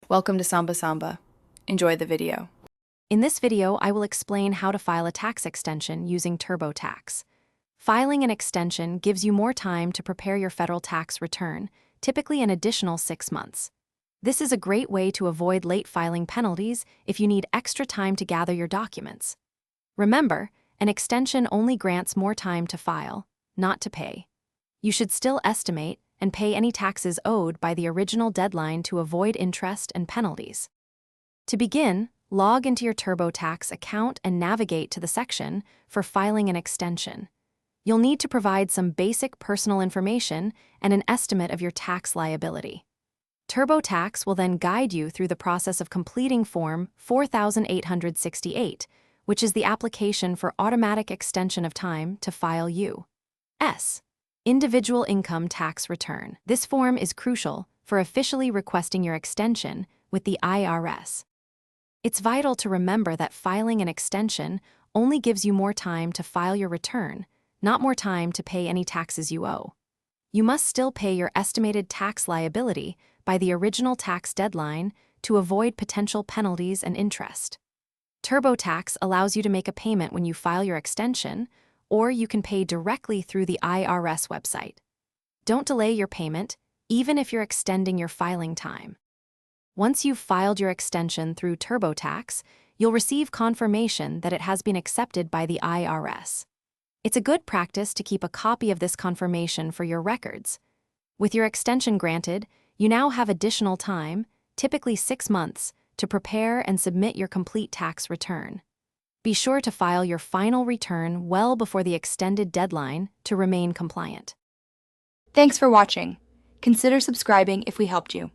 Welcome to Samba Samba. Enjoy the video. In this video, I will explain how to file a tax extension using Turbotax. Filing an extension gives you more time to prepare your federal tax return, typically an additional 6 months. This is a great way to avoid late filing penalties if you need extra time to gather your documents. Remember, an extension only grants more time to file, not to pay. You should still estimate and pay any taxes owed by the original deadline to avoid interest and penalties. To begin, log into your Turbotax account and navigate to the section for filing an extension. You'll need to provide some basic personal information and an estimate of your tax liability. Turbotax will then guide you through the process of completing Form 4868, which is the application for automatic extension of time to file U.S. Individual Income Tax Return. This form is crucial for officially requesting your extension with the IRS. It's vital to remember that filing an extension only gives you more time to file your return, not more time to pay any taxes you owe. You must still pay your estimated tax liability by the original tax deadline to avoid potential penalties and interest. Turbotax allows you to make a payment when you file your extension, or you can pay directly through the IRS website. Don't delay your payment, even if you're extending your filing time. Once you've filed your extension through Turbotax, you'll receive confirmation that it has been accepted by the IRS. It's a good practice to keep a copy of this confirmation for your records. With your extension granted, you now have additional time, typically 6 months, to prepare and submit your complete tax return. Be sure to file your final return well before the extended deadline to remain compliant. Thanks for watching. Consider subscribing if we helped you.